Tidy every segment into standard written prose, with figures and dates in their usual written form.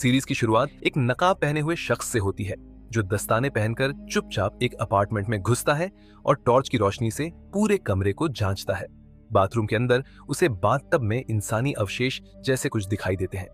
Series की शुरुआत एक नकाब पहने हुए शख्स से होती है जो दस्ताने पहनकर चुपचाप एक अपार्टमेंट में घुसता है और टॉर्च की रोशनी से पूरे कमरे को जांचता है। बाथरूम के अंदर उसे बाथटब में इंसानी अवशेष जैसे कुछ दिखाई देते हैं।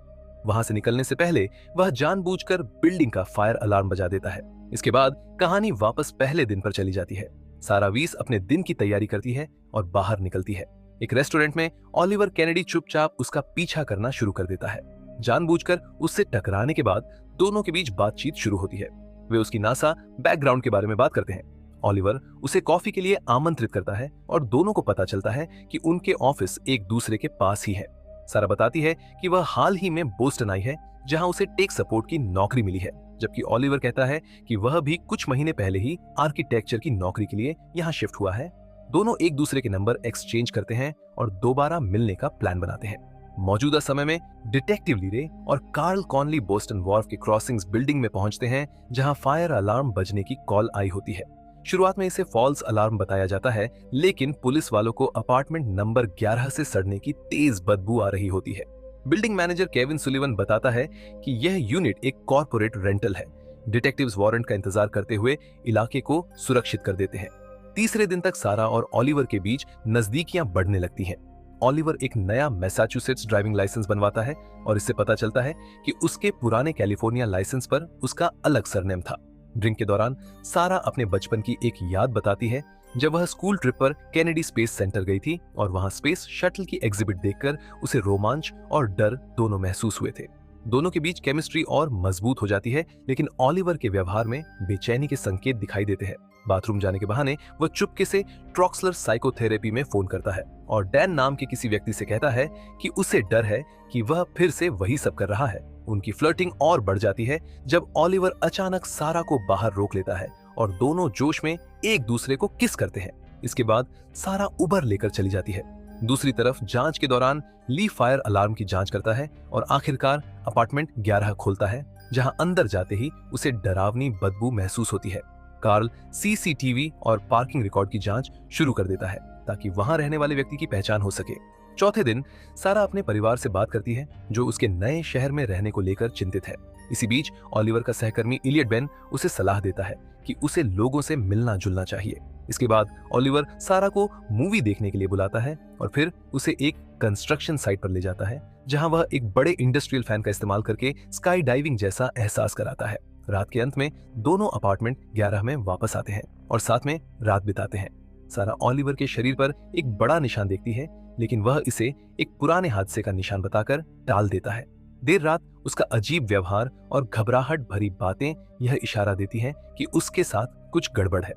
वहां से निकलने से पहले वह जानबूझकर बिल्डिंग का फायर अलार्म बजा देता है। इसके बाद कहानी वापस पहले दिन पर चली जाती है। सारा वीस अपने दिन की तैयारी करती है और बाहर निकलती है। एक रेस्टोरेंट में ओलिवर केनेडी चुपचाप उसका पीछा करना शुरू कर देता है। जानबूझकर उससे टकराने के बाद दोनों के बीच बातचीत शुरू होती है। वे उसकी नासा बैकग्राउंड के बारे में बात करते हैं। ओलिवर उसे कॉफी के लिए आमंत्रित करता है और दोनों को पता चलता है कि उनके ऑफिस एक दूसरे के पास ही है। सारा बताती है कि वह हाल ही में बोस्टन आई है जहां उसे टेक सपोर्ट की नौकरी मिली है, जबकि ओलिवर कहता है कि वह भी कुछ महीने पहले ही आर्किटेक्चर की नौकरी के लिए यहां शिफ्ट हुआ है। दोनों एक दूसरे के नंबर एक्सचेंज करते हैं और दोबारा मिलने का प्लान बनाते हैं। मौजूदा समय में डिटेक्टिव लीरे और कार्ल कॉनली बोस्टन वॉर्फ के क्रॉसिंग्स बिल्डिंग में पहुंचते हैं जहां फायर अलार्म बजने की कॉल आई होती है। शुरुआत में इसे फॉल्स अलार्म बताया जाता है, लेकिन पुलिस वालों को अपार्टमेंट नंबर 11 से सड़ने की तेज बदबू आ रही होती है। बिल्डिंग मैनेजर केविन सुलिवन बताता है कि यह यूनिट एक कॉर्पोरेट रेंटल है। डिटेक्टिव्स वारंट का इंतजार करते हुए इलाके को सुरक्षित कर देते हैं। तीसरे दिन तक सारा और ओलिवर के बीच नजदीकियां बढ़ने लगती हैं। ओलिवर एक नया मैसाचुसेट्स ड्राइविंग लाइसेंस बनवाता है और इससे पता चलता है कि उसके पुराने कैलिफोर्निया लाइसेंस पर उसका अलग सरनेम था। ड्रिंक के दौरान सारा अपने बचपन की एक याद बताती है जब वह स्कूल ट्रिप पर केनेडी स्पेस सेंटर गई थी और वहां स्पेस शटल की एग्जिबिट देखकर उसे रोमांच और डर दोनों महसूस हुए थे। दोनों के बीच केमिस्ट्री और मजबूत हो जाती है, लेकिन ओलिवर के व्यवहार में बेचैनी के संकेत दिखाई देते हैं। बाथरूम जाने के बहाने वह चुपके से ट्रॉक्सलर साइकोथेरेपी में फोन करता है और डैन नाम के किसी व्यक्ति से कहता है कि उसे डर है कि वह फिर से वही सब कर रहा है। उनकी फ्लर्टिंग और बढ़ जाती है जब ओलिवर अचानक सारा को बाहर रोक लेता है और दोनों जोश में एक दूसरे को किस करते हैं। इसके बाद सारा उबर लेकर चली जाती है। दूसरी तरफ जांच के दौरान ली फायर अलार्म की जांच करता है और आखिरकार अपार्टमेंट 11 खोलता है, जहां अंदर जाते ही उसे डरावनी बदबू महसूस होती है। कार्ल सीसीटीवी और पार्किंग रिकॉर्ड की जांच शुरू कर देता है ताकि वहां रहने वाले व्यक्ति की पहचान हो सके। चौथे दिन सारा अपने परिवार से बात करती है जो उसके नए शहर में रहने को लेकर चिंतित है। इसी बीच ओलिवर का सहकर्मी इलियट बेन उसे सलाह देता है कि उसे लोगों से मिलना जुलना चाहिए। इसके बाद ओलिवर सारा को मूवी देखने के लिए बुलाता है और फिर उसे एक कंस्ट्रक्शन साइट पर ले जाता है जहां वह एक बड़े इंडस्ट्रियल फैन का इस्तेमाल करके स्काई डाइविंग जैसा एहसास कराता है। रात के अंत में दोनों अपार्टमेंट 11 में वापस आते हैं और साथ में रात बिताते हैं। सारा ओलिवर के शरीर पर एक बड़ा निशान देखती है, लेकिन वह इसे एक पुराने हादसे का निशान बताकर टाल देता है। देर रात उसका अजीब व्यवहार और घबराहट भरी बातें यह इशारा देती हैं कि उसके साथ कुछ गड़बड़ है।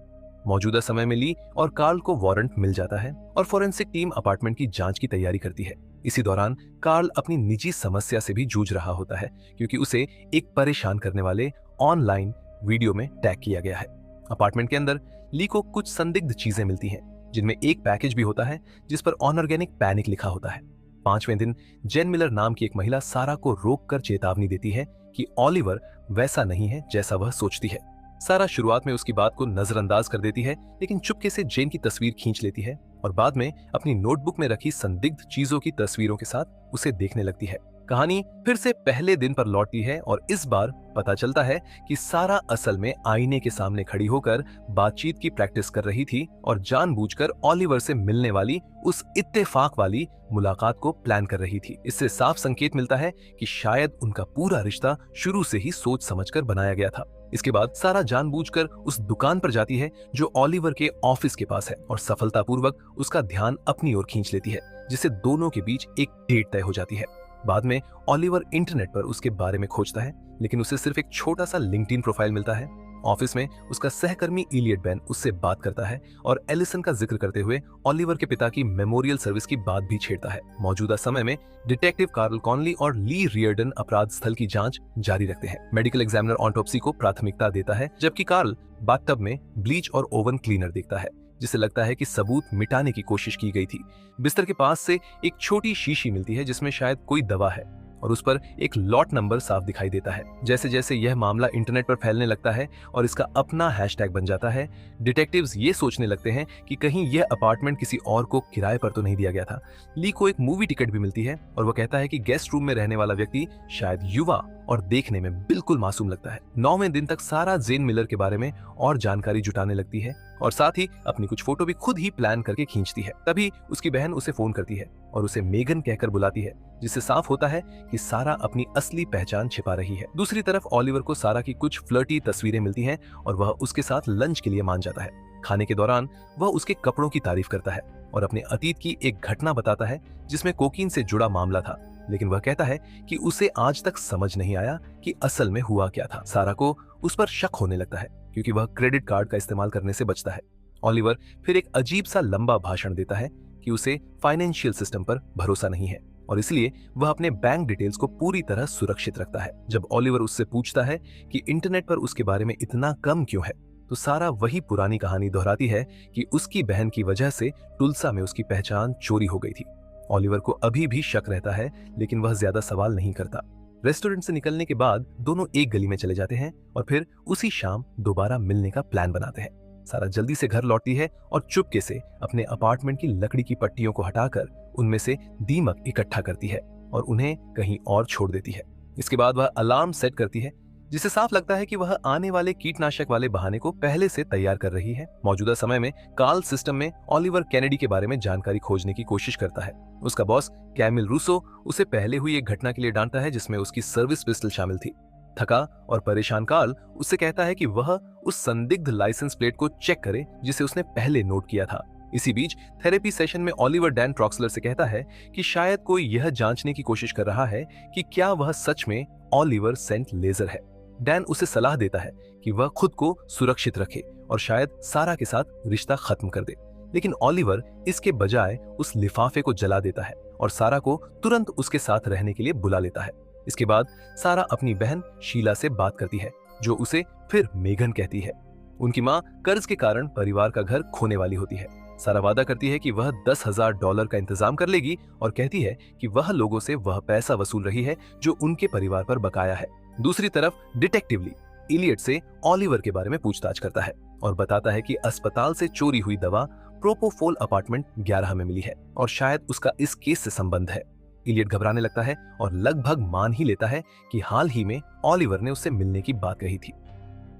मौजूदा समय में ली और कार्ल को वारंट मिल जाता है और फोरेंसिक टीम अपार्टमेंट की जांच की तैयारी करती है। इसी दौरान कार्ल अपनी निजी समस्या से भी जूझ रहा होता है क्योंकि उसे एक परेशान करने वाले ऑनलाइन वीडियो में टैग किया गया है। अपार्टमेंट के अंदर ली को कुछ संदिग्ध चीजें मिलती हैं, जिनमें एक पैकेज भी होता है जिस पर अनऑर्गेनिक पैनिक लिखा होता है। 5वें दिन जेन मिलर नाम की एक महिला सारा को रोककर चेतावनी देती है कि ओलिवर वैसा नहीं है जैसा वह सोचती है। सारा शुरुआत में उसकी बात को नजरअंदाज कर देती है, लेकिन चुपके से जेन की तस्वीर खींच लेती है और बाद में अपनी नोटबुक में रखी संदिग्ध चीजों की तस्वीरों के साथ उसे देखने लगती है। कहानी फिर से पहले दिन पर लौटती है और इस बार पता चलता है कि सारा असल में आईने के सामने खड़ी होकर बातचीत की प्रैक्टिस कर रही थी और जानबूझकर ओलिवर से मिलने वाली उस इत्तेफाक वाली मुलाकात को प्लान कर रही थी। इससे साफ संकेत मिलता है कि शायद उनका पूरा रिश्ता शुरू से ही सोच समझकर बनाया गया था। इसके बाद सारा जानबूझकर उस दुकान पर जाती है जो ओलिवर के ऑफिस के पास है और सफलतापूर्वक उसका ध्यान अपनी ओर खींच लेती है, जिससे दोनों के बीच एक डेट तय हो जाती है। बाद में ओलिवर इंटरनेट पर उसके बारे में खोजता है, लेकिन उसे सिर्फ एक छोटा सा लिंक्डइन प्रोफाइल मिलता है। ऑफिस में उसका सहकर्मी इलियट बेन उससे बात करता है और एलिसन का जिक्र करते हुए ओलिवर के पिता की मेमोरियल सर्विस की बात भी छेड़ता है। मौजूदा समय में डिटेक्टिव कार्ल कॉनली और ली रियर्डन अपराध स्थल की जांच जारी रखते हैं। मेडिकल एग्जामिनर ऑटोप्सी को प्राथमिकता देता है, जबकि कार्ल बाथटब में ब्लीच और ओवन क्लीनर देखता है, जिसे लगता है कि सबूत मिटाने की कोशिश की गई थी। बिस्तर के पास से एक छोटी शीशी मिलती है जिसमें शायद कोई दवा है और उस पर एक लॉट नंबर साफ दिखाई देता है। जैसे जैसे यह मामला इंटरनेट पर फैलने लगता है और इसका अपना हैशटैग बन जाता है, डिटेक्टिव्स ये सोचने लगते हैं कि कहीं यह अपार्टमेंट किसी और को किराए पर तो नहीं दिया गया था। ली को एक मूवी टिकट भी मिलती है और वह कहता है कि गेस्ट रूम में रहने वाला व्यक्ति शायद युवा और देखने में बिल्कुल मासूम लगता है। 9वें दिन तक सारा जेन मिलर के बारे में और जानकारी जुटाने लगती है और साथ ही अपनी कुछ फोटो भी खुद ही प्लान करके खींचती है। तभी उसकी बहन उसे फोन करती है और उसे मेगन कहकर बुलाती है, जिससे साफ होता है कि सारा अपनी असली पहचान छिपा रही है। दूसरी तरफ ओलिवर को सारा की कुछ फ्लर्टी तस्वीरें मिलती हैं और वह उसके साथ लंच के लिए मान जाता है। खाने के दौरान वह उसके कपड़ों की तारीफ करता है और अपने अतीत की एक घटना बताता है जिसमें कोकीन से जुड़ा मामला था, लेकिन वह कहता है कि उसे आज तक समझ नहीं आया कि असल में हुआ क्या था। सारा को उस पर शक होने लगता है क्योंकि वह क्रेडिट कार्ड का इस्तेमाल करने से बचता है। ओलिवर फिर एक अजीब सा लंबा भाषण देता है कि उसे फाइनेंशियल सिस्टम पर भरोसा नहीं है और इसलिए वह अपने बैंक डिटेल्स को पूरी तरह सुरक्षित रखता है। जब ओलिवर उससे पूछता है कि इंटरनेट पर उसके बारे में इतना कम क्यों है, तो सारा वही पुरानी कहानी दोहराती है कि उसकी बहन की वजह से टुल्सा में उसकी पहचान चोरी हो गई थी। ओलिवर को अभी भी शक रहता है, लेकिन वह ज्यादा सवाल नहीं करता। रेस्टोरेंट से निकलने के बाद दोनों एक गली में चले जाते हैं और फिर उसी शाम दोबारा मिलने का प्लान बनाते हैं। सारा जल्दी से घर लौटती है और चुपके से अपने अपार्टमेंट की लकड़ी की पट्टियों को हटाकर उनमें से दीमक इकट्ठा करती है और उन्हें कहीं और छोड़ देती है। इसके बाद वह अलार्म सेट करती है, जिससे साफ लगता है कि वह आने वाले कीटनाशक वाले बहाने को पहले से तैयार कर रही है। मौजूदा समय में कार्ल सिस्टम में ओलिवर कैनेडी के बारे में जानकारी खोजने की कोशिश करता है। उसका बॉस कैमिल रूसो उसे पहले हुई एक घटना के लिए डांटता है जिसमें उसकी सर्विस पिस्टल शामिल थी। थका और परेशान कार्ल उससे कहता है कि वह उस संदिग्ध लाइसेंस प्लेट को चेक करे जिसे उसने पहले नोट किया था। इसी बीच थेरेपी सेशन में ओलिवर डैन ट्रॉक्सलर से कहता है कि शायद कोई यह जांचने की कोशिश कर रहा है कि क्या वह सच में ओलिवर सेंट लेजर है। डैन उसे सलाह देता है कि वह खुद को सुरक्षित रखे और शायद सारा के साथ रिश्ता खत्म कर दे, लेकिन ओलिवर इसके बजाय उस लिफाफे को जला देता है और सारा को तुरंत उसके साथ रहने के लिए बुला लेता है। इसके बाद सारा अपनी बहन शीला से बात करती है, जो उसे फिर मेगन कहती है। उनकी माँ कर्ज के कारण परिवार का घर खोने वाली होती है। सारा वादा करती है कि वह $10,000 का इंतजाम कर लेगी और कहती है कि वह लोगों से वह पैसा वसूल रही है जो उनके परिवार पर बकाया है। दूसरी तरफ डिटेक्टिव ली इलियट से ओलिवर के बारे में पूछताछ करता है और बताता है कि अस्पताल से चोरी हुई दवा प्रोपोफोल अपार्टमेंट 11 में मिली है और शायद उसका इस केस से संबंध है। इलियट घबराने लगता है और लगभग मान ही लेता है कि हाल ही में ओलिवर ने उससे मिलने की बात कही थी,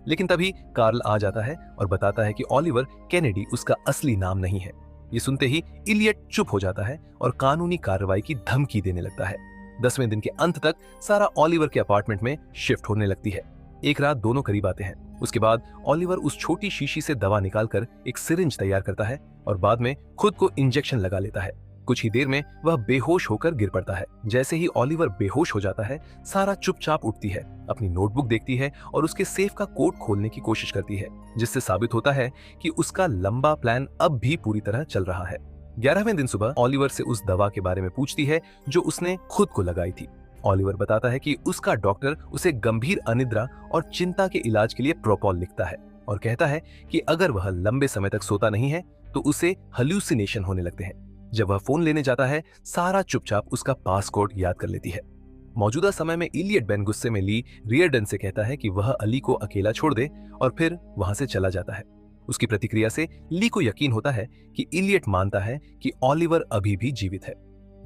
लेकिन तभी कार्ल आ जाता है और बताता है कि ओलिवर कैनेडी उसका असली नाम नहीं है। ये सुनते ही इलियट चुप हो जाता है और कानूनी कार्रवाई की धमकी देने लगता है। 10वें दिन के अंत तक सारा ओलिवर के अपार्टमेंट में शिफ्ट होने लगती है। एक रात दोनों करीब आते हैं। उसके बाद ओलिवर उस छोटी शीशी से दवा निकालकर एक सिरिंज तैयार करता है और बाद में खुद को इंजेक्शन लगा लेता है। कुछ ही देर में वह बेहोश होकर गिर पड़ता है। जैसे ही ओलिवर बेहोश हो जाता है, सारा चुपचाप उठती है, अपनी नोटबुक देखती है और उसके सेफ का कोड खोलने की कोशिश करती है, जिससे साबित होता है कि उसका लंबा प्लान अब भी पूरी तरह चल रहा है। 11वें दिन सुबह ओलिवर से उस दवा के बारे में पूछती है जो उसने खुद को लगाई थी। ओलिवर बताता है कि उसका डॉक्टर उसे गंभीर अनिद्रा और चिंता के इलाज के लिए प्रोपॉल लिखता है और कहता है कि अगर वह लंबे समय तक सोता नहीं है तो उसे हल्यूसिनेशन होने लगते हैं। जब वह फोन लेने जाता है, सारा चुपचाप उसका पासकोड याद कर लेती है। मौजूदा समय में इलियट बेन गुस्से में ली रियर्डन से कहता है कि वह अली को अकेला छोड़ दे और फिर वहां से चला जाता है। उसकी प्रतिक्रिया से ली को यकीन होता है कि इलियट मानता है कि ओलिवर अभी भी जीवित है।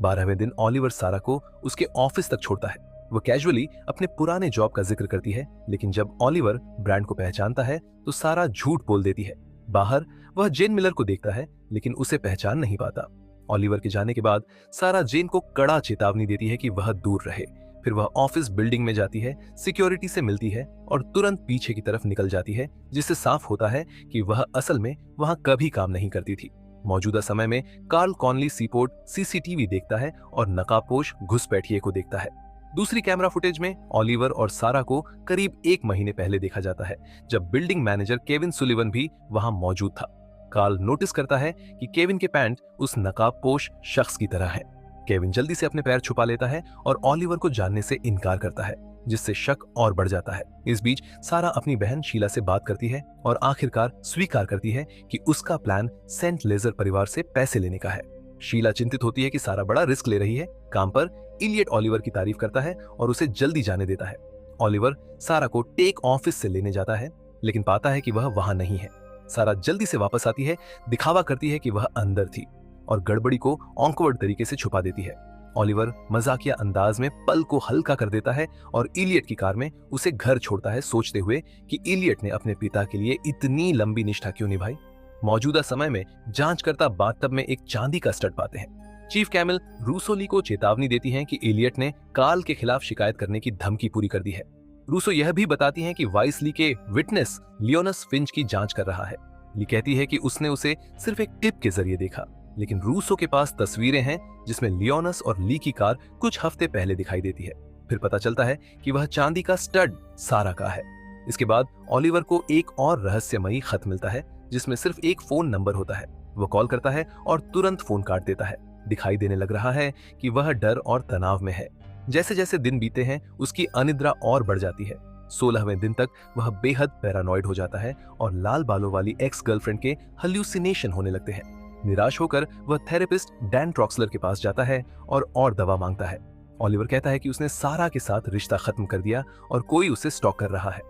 12वें दिन ओलिवर सारा को उसके ऑफिस तक छोड़ता है। वह कैजुअली अपने पुराने जॉब का जिक्र करती है, लेकिन जब ओलिवर ब्रांड को पहचानता है तो सारा झूठ बोल देती है। बाहर वह जेन मिलर को देखता है, लेकिन उसे पहचान नहीं पाता। ओलिवर के जाने के बाद सारा जेन को कड़ा चेतावनी देती है कि वह दूर रहे। फिर वह ऑफिस बिल्डिंग में जाती है, सिक्योरिटी से मिलती है और तुरंत पीछे की तरफ निकल जाती है, जिससे साफ होता है कि वह असल में वहां कभी काम नहीं करती थी। मौजूदा समय में कार्ल कॉनली सीपोर्ट सीसीटीवी देखता है और नकाबपोश घुसपैठिए को देखता है। दूसरी कैमरा फुटेज में ओलिवर और सारा को करीब 1 महीने पहले देखा जाता है, जब बिल्डिंग मैनेजर केविन सुलिवन भी वहां मौजूद था। कार्ल नोटिस करता है कि केविन के पैंट उस नकाबपोश शख्स की तरह है। केविन जल्दी से अपने पैर छुपा लेता है और ओलिवर को जानने से इनकार करता है, जिससे शक और बढ़ जाता है। इस बीच सारा अपनी बहन शीला से बात करती है और आखिरकार स्वीकार करती है कि उसका प्लान सेंट लेजर परिवार से पैसे लेने का है। शीला चिंतित होती है कि सारा बड़ा रिस्क ले रही है। काम पर इलियट ओलिवर की तारीफ करता है और उसे जल्दी जाने देता है। ओलिवर सारा को टेक ऑफिस से लेने जाता है, लेकिन पाता है कि वह वहां नहीं है। सारा जल्दी से वापस आती है, दिखावा करती है कि वह अंदर थी और गड़बड़ी को ऑकवर्ड तरीके से छुपा देती है। ऑलिवर मजाकिया अंदाज में पल को हल्का कर देता है और इलियट की कार में उसे घर छोड़ता है, सोचते हुए कि इलियट ने अपने पिता के लिए इतनी लंबी निष्ठा क्यों निभाई। मौजूदा समय में जांचकर्ता बाथटब में एक चांदी का स्टड पाते हैं। चीफ कैमिल रूसो ली को चेतावनी देती हैं कि इलियट ने कार्ल के खिलाफ शिकायत करने की धमकी पूरी कर दी है। रूसो यह भी बताती हैं कि वाइस ली के विटनेस लियोनस फिंच की जांच कर रहा है। ली कहती है कि उसने उसे सिर्फ एक टिप के जरिए देखा, लेकिन रूसो के पास तस्वीरें हैं जिसमें लियोनस और ली की कार कुछ हफ्ते पहले दिखाई देती है। फिर पता चलता है कि वह चांदी का स्टड सारा का है। इसके बाद ऑलिवर को एक और रहस्यमयी खत मिलता है जिसमें सिर्फ एक फोन नंबर होता है। वो कॉल करता है और तुरंत फोन काट देता है। दिखाई देने लग रहा है कि वह डर और तनाव में है। जैसे जैसे दिन बीते हैं उसकी अनिद्रा और बढ़ जाती है। 16वें दिन तक वह बेहद पैरानॉइड हो जाता है और लाल बालों वाली एक्स गर्लफ्रेंड के हल्यूसिनेशन होने लगते हैं। निराश होकर वह थेरेपिस्ट डैन ट्रॉक्सलर के पास जाता है और दवा मांगता है। ऑलिवर कहता है कि उसने सारा के साथ रिश्ता खत्म कर दिया और कोई उसे स्टॉक कर रहा है।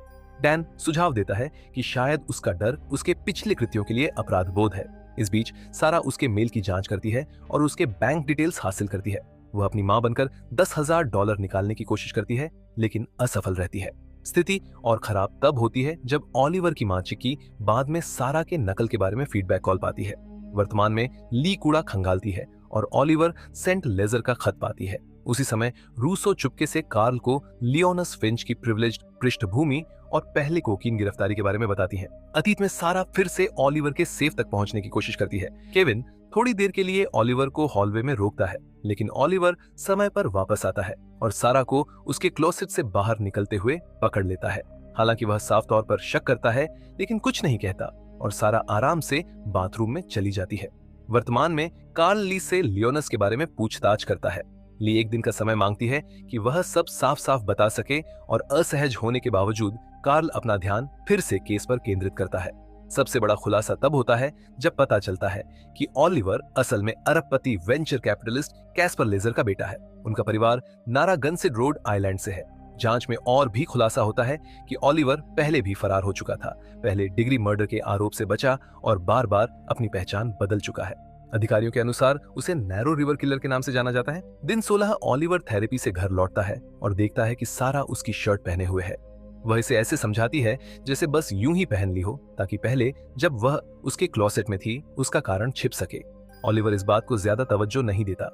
डैन सुझाव देता है कि शायद उसका डर उसके पिछले कृत्यों के लिए अपराध बोध है। इस बीच सारा उसके मेल की जांच करती है और उसके बैंक डिटेल्स हासिल करती है। वह अपनी मां बनकर $10,000 निकालने की कोशिश करती है, लेकिन असफल रहती है। स्थिति और खराब तब होती है जब ऑलिवर की मां चिक्की बाद में सारा के नकल के बारे में फीडबैक कॉल पाती है। वर्तमान में ली कूड़ा खंगालती है और ऑलिवर सेंट लेजर का खत पाती है। उसी समय रूसो चुपके से कार्ल को लियोनस फिंच की प्रिविलेज्ड पृष्ठभूमि और पहले कोकीन गिरफ्तारी के बारे में बताती है। अतीत में सारा फिर से ऑलिवर के सेफ तक पहुंचने की कोशिश करती है। केविन थोड़ी देर के लिए ऑलिवर को हॉलवे में रोकता है, लेकिन ऑलिवर समय पर वापस आता है और सारा को उसके क्लोसेट से बाहर निकलते हुए पकड़ लेता है। हालांकि वह साफ तौर पर शक करता है, लेकिन कुछ नहीं कहता और सारा आराम से बाथरूम में चली जाती है। वर्तमान में कार्ल ली से लियोनस के बारे में पूछताछ करता है। ली एक दिन का समय मांगती है कि वह सब साफ साफ बता सके और असहज होने के बावजूद कार्ल अपना ध्यान फिर से केस पर केंद्रित करता है। सबसे बड़ा खुलासा तब होता है जब पता चलता है कि ऑलिवर असल में अरबपति वेंचर कैपिटलिस्ट कैस्पर लेजर का बेटा है। उनका परिवार नारागनसिड रोड आइलैंड से है। जांच में और भी खुलासा होता है कि ऑलिवर पहले भी फरार हो चुका था। पहले डिग्री मर्डर के आरोप से बचा और बार बार अपनी पहचान बदल चुका है। अधिकारियों के अनुसार उसे नैरो रिवर किलर के नाम से जाना जाता है। दिन 16 ऑलिवर थेरेपी से घर लौटता है और देखता है कि सारा उसकी शर्ट पहने हुए है। वह इसे ऐसे समझाती है जैसे बस यूं ही पहन ली हो, ताकि पहले जब वह उसके क्लोसेट में थी उसका कारण छिप सके। ऑलिवर इस बात को ज्यादा तवज्जो नहीं देता।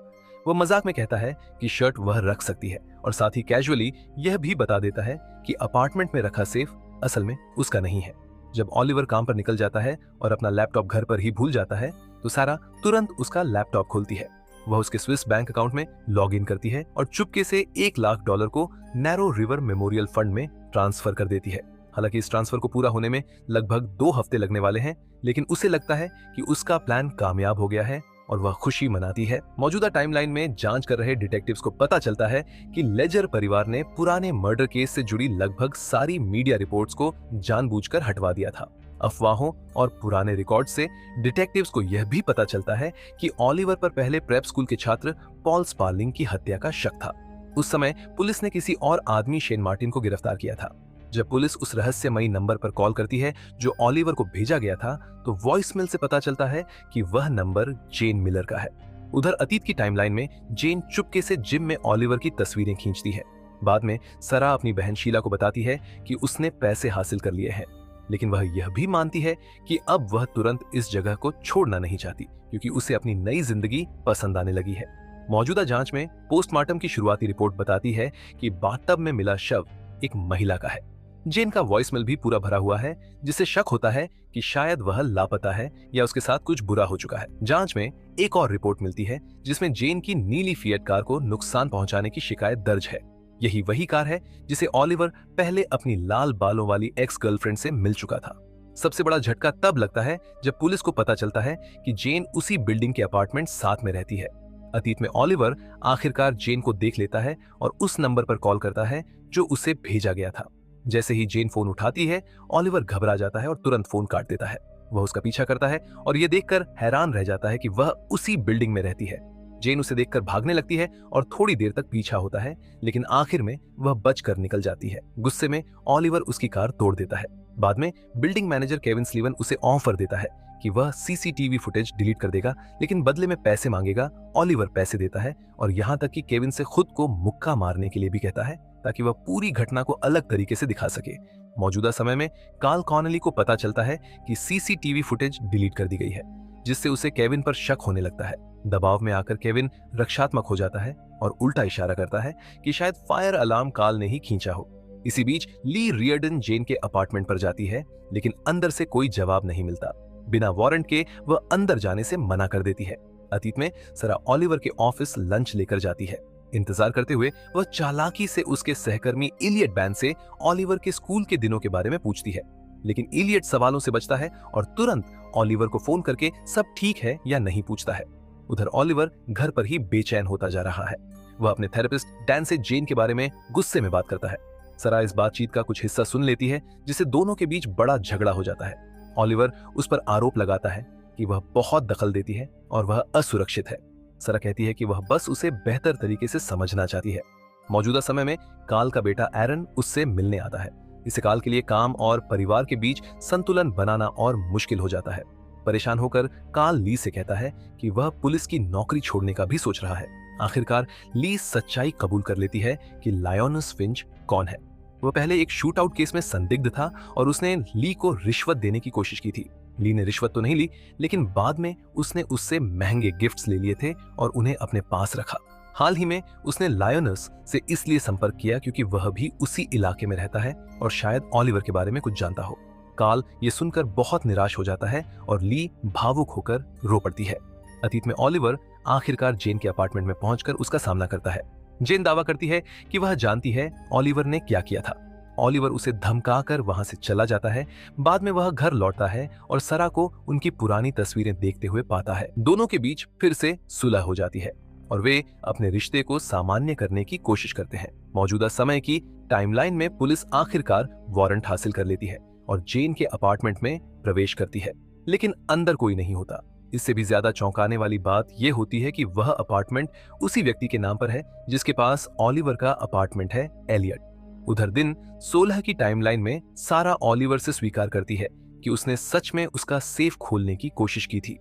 वह मजाक में कहता है कि शर्ट वह रख सकती है और साथ ही कैजुअली यह भी बता देता है कि अपार्टमेंट में रखा सेफ असल में उसका नहीं है। जब ऑलिवर काम पर निकल जाता है और अपना लैपटॉप घर पर ही भूल जाता है तो सारा तुरंत उसका लैपटॉप खोलती है। वह उसके स्विस बैंक अकाउंट में लॉग इन करती है और चुपके से $1 लाख को नैरो रिवर मेमोरियल फंड में ट्रांसफर कर देती है। हालांकि इस ट्रांसफर को पूरा होने में लगभग 2 हफ्ते लगने वाले हैं, लेकिन उसे लगता है कि उसका प्लान कामयाब हो गया है और वह खुशी मनाती है। मौजूदा टाइमलाइन में जांच कर रहे डिटेक्टिव्स को पता चलता है कि लेजर परिवार ने पुराने मर्डर केस से जुड़ी लगभग सारी मीडिया रिपोर्ट्स को जानबूझकर हटवा दिया था। अफवाहों और पुराने रिकॉर्ड से डिटेक्टिव्स को यह भी पता चलता है कि ऑलिवर पर पहले प्रेप स्कूल के छात्र पॉल स्पार्लिंग की हत्या का शक था। उस समय पुलिस ने किसी और आदमी शेन मार्टिन को गिरफ्तार किया था। जब पुलिस उस रहस्यमयी नंबर पर कॉल करती है जो ऑलिवर को भेजा गया था, तो वॉइसमेल से पता चलता है कि वह नंबर जेन मिलर का है। उधर अतीत की टाइमलाइन में जेन चुपके से जिम में ऑलिवर की तस्वीरें खींचती है। बाद में सरा अपनी बहन शीला को बताती है कि उसने पैसे हासिल कर लिए हैं, लेकिन वह यह भी मानती है कि अब वह तुरंत इस जगह को छोड़ना नहीं चाहती, क्योंकि उसे अपनी नई जिंदगी पसंद आने लगी है। मौजूदा जांच में पोस्टमार्टम की शुरुआती रिपोर्ट बताती है कि बाथटब में मिला शव एक महिला का है। जेन का वॉइसमेल भी पूरा भरा हुआ है, जिससे शक होता है कि शायद वह लापता है या उसके साथ कुछ बुरा हो चुका है। जांच में एक और रिपोर्ट मिलती है जिसमें जेन की नीली फिएट कार को नुकसान पहुंचाने की शिकायत दर्ज है। यही वही कार है जिसे ऑलिवर पहले अपनी लाल बालों वाली एक्स गर्लफ्रेंड से मिल चुका था। सबसे बड़ा झटका तब लगता है जब पुलिस को पता चलता है कि जेन उसी बिल्डिंग के अपार्टमेंट साथ में रहती है। अतीत में ऑलिवर आखिरकार जेन को देख लेता है और उस नंबर पर कॉल करता है जो उसे भेजा गया था। जैसे ही जेन फोन उठाती है, ऑलिवर घबरा जाता है और तुरंत फोन काट देता है। वह उसका पीछा करता है और यह देखकर हैरान रह जाता है कि वह उसी बिल्डिंग में रहती है। जेन उसे देखकर भागने लगती है और थोड़ी देर तक पीछा होता है, लेकिन आखिर में वह बचकर निकल जाती है। गुस्से में ऑलिवर उसकी कार तोड़ देता है। बाद में बिल्डिंग मैनेजर केविन स्लीवन उसे ऑफर देता है कि वह सीसीटीवी फुटेज डिलीट कर देगा, लेकिन बदले में पैसे मांगेगा। ऑलिवर पैसे देता है और यहाँ तक कि केविन से खुद को मुक्का मारने के लिए भी कहता है, ताकि वह पूरी घटना को अलग तरीके से दिखा सके। मौजूदा समय में कार्ल कॉनली को पता चलता है कि सीसीटीवी फुटेज डिलीट कर दी गई है, जिससे उसे केविन पर शक होने लगता है। दबाव में आकर केविन रक्षात्मक हो जाता है और उल्टा इशारा करता है कि शायद फायर अलार्म कार्ल ने ही खींचा हो। इसी बीच ली रियर्डन जेन के अपार्टमेंट पर जाती है, लेकिन अंदर से कोई जवाब नहीं मिलता। बिना वारंट के वह अंदर जाने से मना कर देती है। अतीत में सरा ऑलिवर के ऑफिस लंच लेकर जाती है। इंतजार करते हुए वह चालाकी से उसके सहकर्मी इलियट बैन से ऑलिवर के स्कूल के दिनों के बारे में पूछती है, लेकिन इलियट सवालों से बचता है और तुरंत ऑलिवर को फोन करके सब ठीक है या नहीं पूछता है। उधर ऑलिवर घर पर ही बेचैन होता जा रहा है। वह अपने थेरेपिस्ट डैन से जेन के बारे में गुस्से में बात करता है। सरा इस बातचीत का कुछ हिस्सा सुन लेती है, जिससे दोनों के बीच बड़ा झगड़ा हो जाता है। ऑलिवर उस पर आरोप लगाता है कि वह बहुत दखल देती है और वह असुरक्षित है। सरा कहती है कि वह बस उसे बेहतर तरीके से समझना चाहती है। मौजूदा समय में कार्ल का बेटा एरन उससे मिलने आता है। इसे कार्ल के लिए काम और परिवार के बीच संतुलन बनाना और मुश्किल हो जाता है। परेशान होकर कार्ल ली से कहता है कि वह पुलिस की नौकरी छोड़ने का भी सोच रहा है। आखिरकार ली सच्चाई कबूल कर लेती है कि लायोनस फिंच कौन है। वह पहले एक शूट आउट केस में संदिग्ध था और उसने ली को रिश्वत देने की कोशिश की थी। ली ने रिश्वत तो नहीं ली, लेकिन बाद में उसने उससे महंगे गिफ्ट्स ले लिए थे और उन्हें अपने पास रखा। हाल ही में उसने लायोनस से इसलिए संपर्क किया क्योंकि वह भी उसी इलाके में रहता है और शायद ऑलिवर के बारे में कुछ जानता हो। कार्ल ये सुनकर बहुत निराश हो जाता है और ली भावुक होकर रो पड़ती है। अतीत में ऑलिवर आखिरकार जेन के अपार्टमेंट में पहुंचकर उसका सामना करता है। जेन दावा करती है कि वह जानती है ऑलिवर ने क्या किया था। ऑलिवर उसे धमकाकर वहां से चला जाता है। बाद में वह घर लौटता है और सरा को उनकी पुरानी तस्वीरें देखते हुए पाता है। दोनों के बीच फिर से सुलह हो जाती है और वे अपने रिश्ते को सामान्य करने की कोशिश करते हैं। मौजूदा समय की टाइमलाइन में पुलिस आखिरकार वारंट हासिल कर लेती है और जेन के अपार्टमेंट में प्रवेश करती है, लेकिन अंदर कोई नहीं होता। इससे भी ज्यादा चौंकाने वाली बात यह होती है कि वह अपार्टमेंट उसी व्यक्ति के नाम पर है जिसके पास ऑलिवर का अपार्टमेंट है, एलियट। उधर दिन 16 की टाइमलाइन में सारा ऑलिवर से स्वीकार करती है कि उसने सच में उसका सेफ खोलने की कोशिश की थी।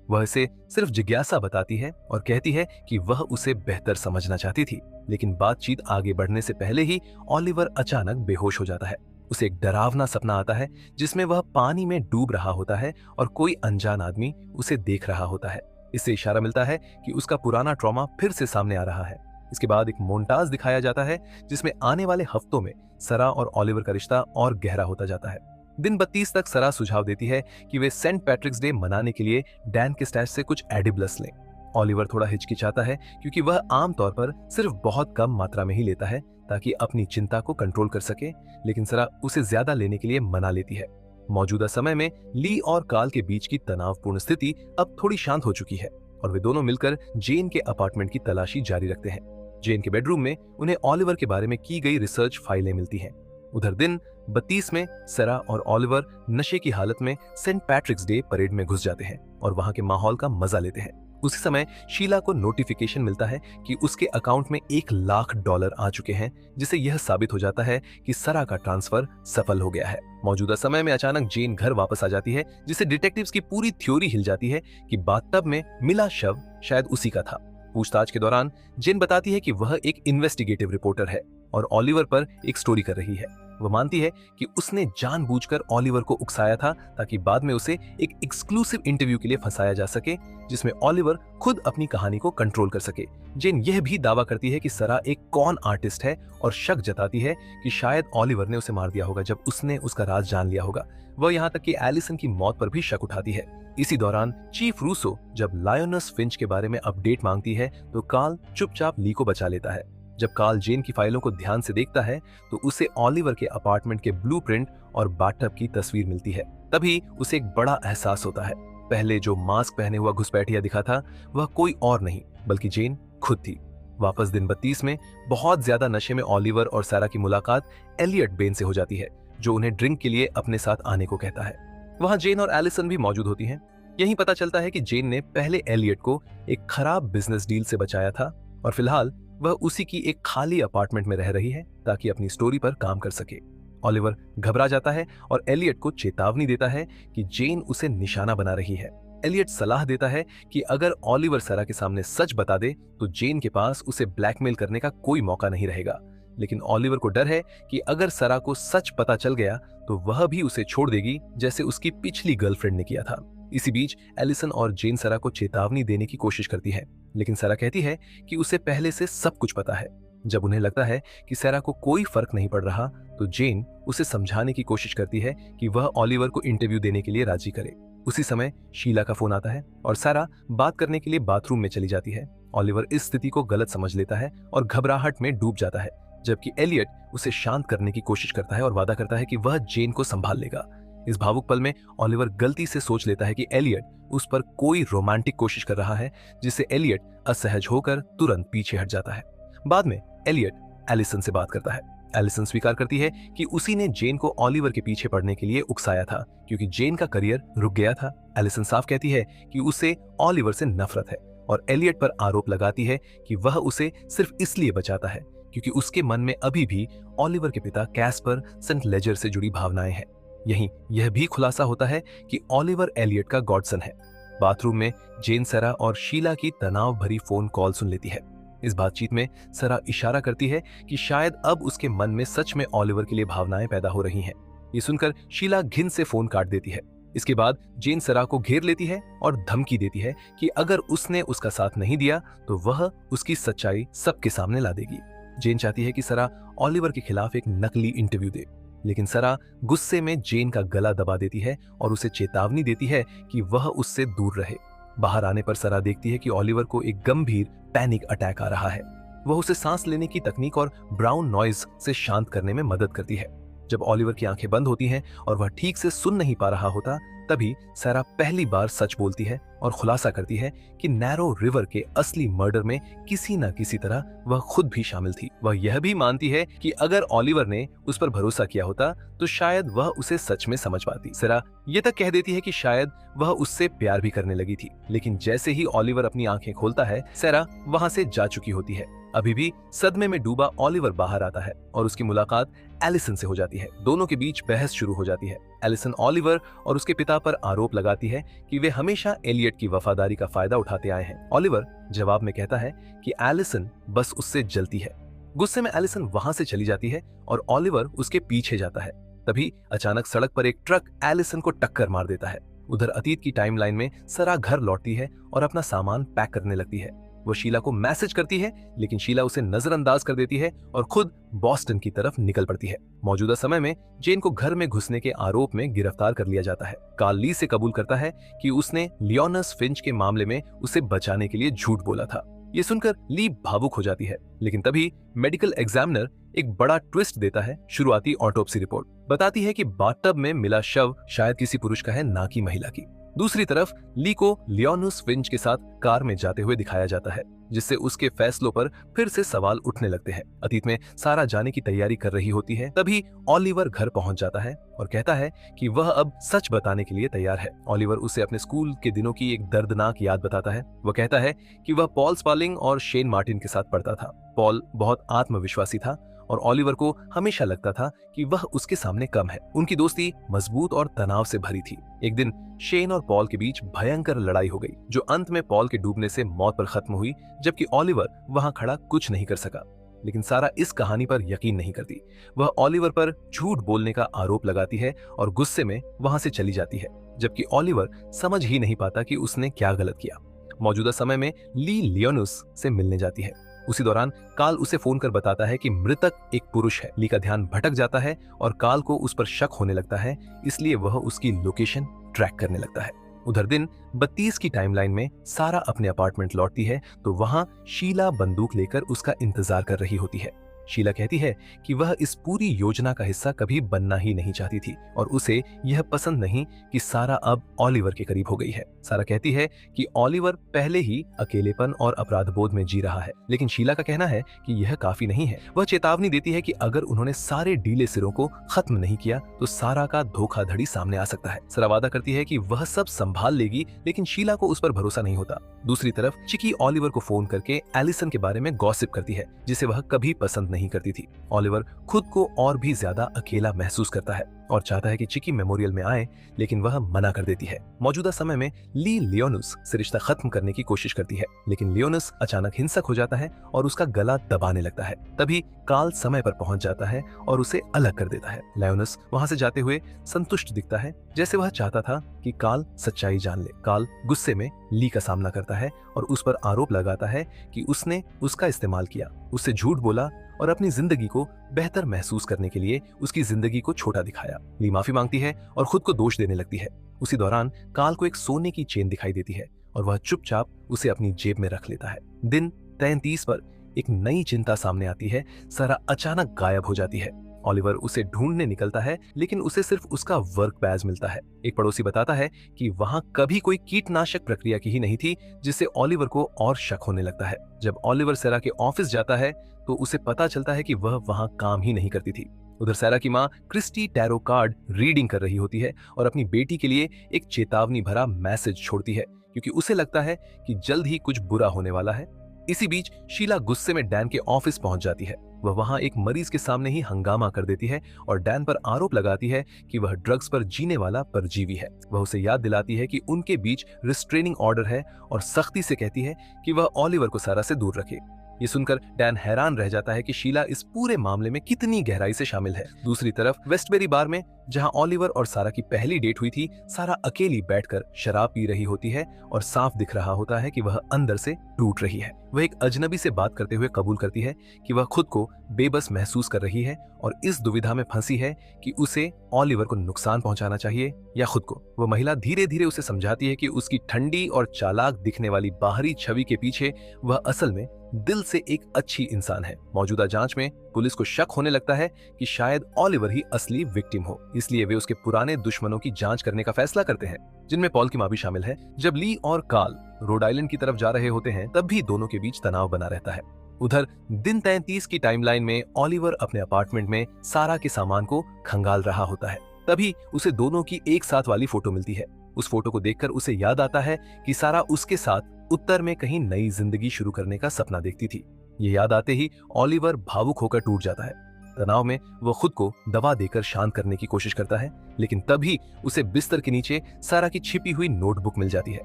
वह इसे सिर्फ जिज्ञासा बताती है और कहती है कि वह उसे बेहतर समझना चाहती थी, लेकिन बातचीत आगे बढ़ने से पहले ही ऑलिवर अचानक बेहोश हो जाता है। उसे एक डरावना सपना आता है जिसमें वह पानी में डूब रहा होता है और कोई अनजान आदमी उसे देख रहा होता है। इससे इशारा मिलता है कि उसका पुराना ट्रॉमा फिर से सामने आ रहा है। इसके बाद एक मोन्टाज दिखाया जाता है जिसमें आने वाले हफ्तों में सरा और ऑलिवर का रिश्ता और गहरा होता जाता है। दिन 32 तक सरा सुझाव देती है कि वे सेंट पैट्रिक्स डे मनाने के लिए डैन के स्टैश से कुछ एडिबल्स लें। ऑलिवर थोड़ा हिचकिचाता है क्योंकि वह आमतौर पर सिर्फ बहुत कम मात्रा में ही लेता है ताकि अपनी चिंता को कंट्रोल कर सके, लेकिन सरा उसे ज्यादा लेने के लिए मना लेती है। मौजूदा समय में ली और कार्ल के बीच की तनावपूर्ण स्थिति अब थोड़ी शांत हो चुकी है और वे दोनों मिलकर जेन के अपार्टमेंट की तलाशी जारी रखते हैं। जेन के बेडरूम में उन्हें ऑलिवर के बारे में की गई रिसर्च फाइलें मिलती हैं। उधर दिन 32 में सरा और ऑलिवर नशे की हालत में सेंट पैट्रिक्स डे परेड में घुस जाते हैं और वहां के माहौल का मजा लेते हैं। उसी समय शीला को नोटिफिकेशन मिलता है कि उसके अकाउंट में $1,00,000 आ चुके हैं, जिससे यह साबित हो जाता है कि सरा का ट्रांसफर सफल हो गया है। मौजूदा समय में अचानक जेन घर वापस आ जाती है, जिससे डिटेक्टिव्स की पूरी थ्योरी हिल जाती है कि बाथटब में मिला शव शायद उसी का था। पूछताछ के दौरान जेन बताती है कि वह एक इन्वेस्टिगेटिव रिपोर्टर है और ऑलिवर पर एक स्टोरी कर रही है। वह मानती है कि उसने जानबूझकर ऑलिवर को उकसाया था ताकि बाद में उसे एक एक्सक्लूसिव इंटरव्यू के लिए फंसाया जा सके, जिसमें ऑलिवर खुद अपनी कहानी को कंट्रोल कर सके। जेन यह भी दावा करती है कि सरा एक कॉन आर्टिस्ट है और शक जताती है कि शायद ऑलिवर ने उसे मार दिया होगा जब उसने उसका राज जान लिया होगा। वह यहाँ तक कि एलिसन की मौत पर भी शक उठाती है। इसी दौरान चीफ रूसो जब लायोनस फिंच के बारे में अपडेट मांगती है तो कार्ल चुपचाप ली को बचा लेता है। जब कार्ल जेन की फाइलों को ध्यान से देखता है तो उसे ऑलिवर के अपार्टमेंट के ब्लूप्रिंट और बाथटब की तस्वीर मिलती है। तभी उसे एक बड़ा एहसास होता है। पहले जो मास्क पहने हुआ घुसपैठिया दिखा था वह कोई और नहीं बल्कि जेन खुद थी। वापस दिन 32 में बहुत ज्यादा नशे में ऑलिवर और सारा की मुलाकात एलियट बेन से हो जाती है, जो उन्हें ड्रिंक के लिए अपने साथ आने को कहता है। वहां जेन और एलिसन भी मौजूद होती हैं। यही पता चलता है कि जेन ने पहले एलियट को एक खराब बिजनेस डील से बचाया था और फिलहाल वह उसी की एक खाली अपार्टमेंट में रह रही है ताकि अपनी स्टोरी पर काम कर सके। ऑलिवर घबरा जाता है और एलियट को चेतावनी देता है कि जेन उसे निशाना बना रही है। एलियट सलाह देता है कि अगर ऑलिवर सरा के सामने सच बता दे तो जेन के पास उसे ब्लैकमेल करने का कोई मौका नहीं रहेगा। लेकिन ऑलिवर को डर है कि अगर सरा को सच पता चल गया तो वह भी उसे छोड़ देगी, जैसे उसकी पिछली गर्लफ्रेंड ने किया था। इसी बीच एलिसन और जेन सरा को चेतावनी देने की कोशिश करती है, लेकिन सरा कहती है कि उसे पहले से सब कुछ पता है। जब उन्हें लगता है कि सरा को कोई फर्क नहीं पड़ रहा तो जेन उसे समझाने की कोशिश करती है कि वह ऑलिवर को इंटरव्यू देने के लिए राजी करे। उसी समय शीला का फोन आता है और सारा बात करने के लिए बाथरूम में चली जाती है। ऑलिवर इस स्थिति को गलत समझ लेता है और घबराहट में डूब जाता है, जबकि एलियट उसे शांत करने की कोशिश करता है और वादा करता है कि वह जेन को संभाल लेगा। इस भावुक पल में ऑलिवर गलती से सोच लेता है कि एलियट उस पर कोई रोमांटिक कोशिश कर रहा है, जिससे एलियट असहज होकर तुरंत पीछे हट जाता है। बाद में एलियट एलिसन से बात करता है। एलिसन स्वीकार करती है कि उसी ने जेन को ऑलिवर के पीछे पड़ने के लिए उकसाया था, क्योंकि जेन का करियर रुक गया था। एलिसन साफ कहती है कि उसे ऑलिवर से नफरत है और एलियट पर आरोप लगाती है कि वह उसे सिर्फ इसलिए बचाता है क्योंकि उसके मन में अभी भी ऑलिवर के पिता कैस्पर सेंट लेजर से जुड़ी भावनाएं हैं। यहीं यह भी खुलासा होता है कि ऑलिवर एलियट का गॉडसन है। बाथरूम में जेन सरा और शीला की तनाव भरी फोन कॉल सुन लेती है। इस बातचीत में सरा इशारा करती है कि शायद अब उसके मन में सच में ऑलिवर के लिए भावनाएं पैदा हो रही हैं। ये सुनकर शीला घिन से फोन काट देती है। इसके बाद जेन सरा को घेर लेती है और धमकी देती है कि अगर उसने उसका साथ नहीं दिया तो वह उसकी सच्चाई सबके सामने ला देगी। जेन चाहती है कि सरा ऑलिवर के खिलाफ एक नकली इंटरव्यू दे, लेकिन सरा गुस्से में जेन का गला दबा देती है और उसे चेतावनी देती है कि वह उससे दूर रहे। बाहर आने पर सरा देखती है कि ऑलिवर को एक गंभीर पैनिक अटैक आ रहा है। वह उसे सांस लेने की तकनीक और ब्राउन नॉइज से शांत करने में मदद करती है। जब ऑलिवर की आंखें बंद होती हैं और वह ठीक से सुन नहीं पा रहा होता, तभी सरा पहली बार सच बोलती है और खुलासा करती है कि नैरो रिवर के असली मर्डर में किसी न किसी तरह वह खुद भी शामिल थी। वह यह भी मानती है कि अगर ऑलिवर ने उस पर भरोसा किया होता तो शायद वह उसे सच में समझ पाती। सरा यह तक कह देती है कि शायद वह उससे प्यार भी करने लगी थी, लेकिन जैसे ही ऑलिवर अपनी आंखें खोलता है, सरा वहां से जा चुकी होती है। अभी भी सदमे में डूबा ऑलिवर बाहर आता है और उसकी मुलाकात एलिसन से हो जाती है। दोनों के बीच बहस शुरू हो जाती है। एलिसन ऑलिवर और उसके पिता पर आरोप लगाती है कि वे हमेशा एलियट की वफादारी का फायदा उठाते आए हैं। ऑलिवर जवाब में कहता है कि एलिसन बस उससे जलती है। गुस्से में एलिसन वहां से चली जाती है और ऑलिवर उसके पीछे जाता है। तभी अचानक सड़क पर एक ट्रक एलिसन को टक्कर मार देता है। उधर अतीत की टाइमलाइन में सरा घर लौटती है और अपना सामान पैक करने लगती है। वो शीला को मैसेज करती है, लेकिन शीला उसे नजरअंदाज कर देती है और खुद बॉस्टन की तरफ निकल पड़ती है। मौजूदा समय में जेन को घर में घुसने के आरोप में गिरफ्तार कर लिया जाता है। कार्ल ली से कबूल करता है कि उसने लियोनस फिंच के मामले में उसे बचाने के लिए झूठ बोला था। ये सुनकर ली भावुक हो जाती है, लेकिन तभी मेडिकल एग्जामिनर एक बड़ा ट्विस्ट देता है। शुरुआती ऑटोप्सी रिपोर्ट बताती है कि बाथटब में मिला शव शायद किसी पुरुष का है, ना कि महिला की। दूसरी तरफ ली को लियोनस फिंच के साथ कार में जाते हुए दिखाया जाता है, जिससे उसके फैसलों पर फिर से सवाल उठने लगते हैं। अतीत में सारा जाने की तैयारी कर रही होती है, तभी ऑलिवर घर पहुंच जाता है और कहता है कि वह अब सच बताने के लिए तैयार है। ऑलिवर उसे अपने स्कूल के दिनों की एक दर्दनाक याद बताता है। वह कहता है कि वह पॉल स्पार्लिंग और शेन मार्टिन के साथ पढ़ता था। पॉल बहुत आत्मविश्वासी था और ऑलिवर को हमेशा लगता था कि वह उसके सामने कम है। उनकी दोस्ती मजबूत और तनाव से भरी थी। एक दिन शेन और पॉल के बीच भयंकर लड़ाई हो गई, जो अंत में पॉल के डूबने से मौत पर खत्म हुई, जबकि ऑलिवर वहां खड़ा कुछ नहीं कर सका। लेकिन सारा इस कहानी पर यकीन नहीं करती। वह ऑलिवर पर झूठ बोलने का आरोप लगाती है और गुस्से में वहां से चली जाती है, जबकि ऑलिवर समझ ही नहीं पाता कि उसने क्या गलत किया। मौजूदा समय में ली लियोनस से मिलने जाती है। उसी दौरान कार्ल उसे फोन कर बताता है कि मृतक एक पुरुष है। ली का ध्यान भटक जाता है और कार्ल को उस पर शक होने लगता है, इसलिए वह उसकी लोकेशन ट्रैक करने लगता है। उधर दिन 32 की टाइमलाइन में सारा अपने अपार्टमेंट लौटती है तो वहां शीला बंदूक लेकर उसका इंतजार कर रही होती है। शीला कहती है कि वह इस पूरी योजना का हिस्सा कभी बनना ही नहीं चाहती थी और उसे यह पसंद नहीं कि सारा अब ऑलिवर के करीब हो गई है। सारा कहती है कि ऑलिवर पहले ही अकेलेपन और अपराध बोध में जी रहा है, लेकिन शीला का कहना है कि यह काफी नहीं है। वह चेतावनी देती है कि अगर उन्होंने सारे ढीले सिरों को खत्म नहीं किया तो सारा का धोखाधड़ी सामने आ सकता है। सारा वादा करती है कि वह सब संभाल लेगी, लेकिन शीला को उस पर भरोसा नहीं होता। दूसरी तरफ चिकी ऑलिवर को फोन करके एलिसन के बारे में गॉसिप करती है, जिसे वह कभी पसंद नहीं करती थी। ऑलिवर खुद को और भी ज्यादा अकेला महसूस करता है और चाहता है कि चिकी मेमोरियल में आए, लेकिन वह मना कर देती है। मौजूदा समय में ली लियोनस से रिश्ता खत्म करने की कोशिश करती है, लेकिन लियोनस अचानक हिंसक हो जाता है और उसका गला दबाने लगता है। तभी कार्ल समय पर पहुंच जाता है और उसे अलग कर देता है। लियोनस वहां से जाते हुए संतुष्ट दिखता है, जैसे वह चाहता था कि कार्ल सच्चाई जान ले। कार्ल गुस्से में ली का सामना करता है और उस पर आरोप लगाता है कि उसने उसका इस्तेमाल किया, उससे झूठ बोला और अपनी जिंदगी को बेहतर महसूस करने के लिए उसकी जिंदगी को छोटा दिखाया। ली माफी मांगती है और खुद को दोष देने लगती है। उसी दौरान कार्ल को एक सोने की चेन दिखाई देती है और वह चुपचाप उसे अपनी जेब में रख लेता है। दिन 33 पर एक नई चिंता सामने आती है। सारा अचानक गायब हो जाती है। ऑलिवर उसे ढूंढने निकलता है, लेकिन उसे सिर्फ उसका वर्क बैज मिलता है। एक पड़ोसी बताता है कि वहां कभी कोई कीटनाशक प्रक्रिया की ही नहीं थी, जिससे ऑलिवर को और शक होने लगता है। जब ऑलिवर सेरा के ऑफिस जाता है तो उसे पता चलता है कि वह वहां काम ही नहीं करती थी। उधर सेरा की माँ क्रिस्टी टैरो कार्ड रीडिंग कर रही होती है और अपनी बेटी के लिए एक चेतावनी भरा मैसेज छोड़ती है, क्योंकि उसे लगता है कि जल्द ही कुछ बुरा होने वाला है। इसी बीच शीला गुस्से में डैन के ऑफिस पहुंच जाती है। वह वहां एक मरीज के सामने ही हंगामा कर देती है और डैन पर आरोप लगाती है कि वह ड्रग्स पर जीने वाला परजीवी है। वह उसे याद दिलाती है कि उनके बीच रिस्ट्रेनिंग ऑर्डर है और सख्ती से कहती है कि वह ऑलिवर को सारा से दूर रखे। ये सुनकर डैन हैरान रह जाता है कि शीला इस पूरे मामले में कितनी गहराई से शामिल है। दूसरी तरफ वेस्टबेरी बार में, जहां ऑलिवर और सारा की पहली डेट हुई थी, सारा अकेली बैठकर शराब पी रही होती है और साफ दिख रहा होता है कि वह अंदर से टूट रही है। वह एक अजनबी से बात करते हुए कबूल करती है कि वह खुद को बेबस महसूस कर रही है और इस दुविधा में फंसी है कि उसे ऑलिवर को नुकसान पहुंचाना चाहिए या खुद को। वह महिला धीरे धीरे उसे समझाती है कि उसकी ठंडी और चालाक दिखने वाली बाहरी छवि के पीछे वह असल में दिल से एक अच्छी इंसान है। मौजूदा जांच में पुलिस को शक होने लगता है कि शायद ऑलिवर ही असली विक्टिम हो, इसलिए वे उसके पुराने दुश्मनों की जांच करने का फैसला करते हैं, जिनमें पॉल की मां भी शामिल है। जब ली और कार्ल रोड आइलैंड की तरफ जा रहे होते हैं, तब भी दोनों के बीच तनाव बना रहता है। उधर दिन 33 की टाइमलाइन में ऑलिवर अपने अपार्टमेंट में सारा के सामान को खंगाल रहा होता है। तभी उसे दोनों की एक साथ वाली फोटो मिलती है। उस फोटो को देखकर उसे याद आता है कि सारा उसके साथ उत्तर में कहीं नई जिंदगी शुरू करने का सपना देखती थी। ये याद आते ही ऑलिवर भावुक होकर टूट जाता है। तनाव में वो खुद को दवा देकर शांत करने की कोशिश करता है, लेकिन तभी उसे बिस्तर के नीचे सारा की छिपी हुई नोटबुक मिल जाती है।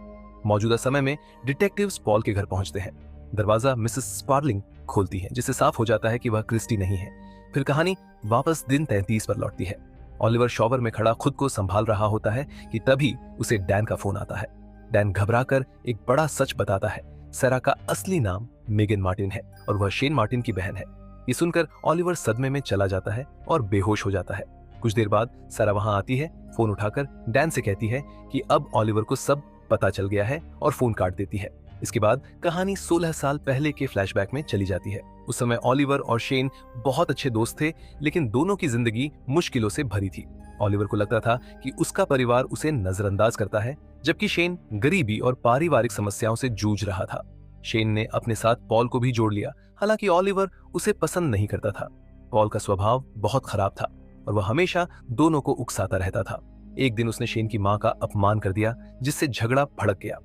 मौजूदा समय में डिटेक्टिव्स पॉल के घर पहुंचते हैं। दरवाजा मिसेस स्पार्लिंग खोलती है, जिससे साफ हो जाता है कि वह क्रिस्टी नहीं है। फिर कहानी वापस दिन 33 पर लौटती है। ऑलिवर शॉवर में खड़ा खुद को संभाल रहा होता है कि तभी उसे डैन का फोन आता है। डैन घबराकर एक बड़ा सच बताता है। सेरा का असली नाम मेगन मार्टिन है और वह शेन मार्टिन की बहन है। ये सुनकर ऑलिवर सदमे में चला जाता है और बेहोश हो जाता है। कुछ देर बाद सेरा वहां आती है, फोन उठाकर डैन से कहती है कि अब ऑलिवर को सब पता चल गया है और फोन काट देती है। इसके बाद कहानी 16 साल पहले के फ्लैशबैक में चली जाती है। उस समय ऑलिवर और शेन बहुत अच्छे दोस्त थे, लेकिन दोनों की जिंदगी मुश्किलों से भरी थी। ऑलिवर को लगता था कि उसका परिवार उसे नजरअंदाज करता है, जबकि शेन गरीबी और पारिवारिक समस्याओं से जूझ रहा था। शेन ने अपने साथ पॉल को भी जोड़ लिया, हालांकि ऑलिवर उसे पसंद नहीं करता था। पॉल का स्वभाव बहुत खराब था और वह हमेशा दोनों को उकसाता रहता था। एक दिन उसने शेन की मां का अपमान कर दिया, जिससे झगड़ा भड़क गया।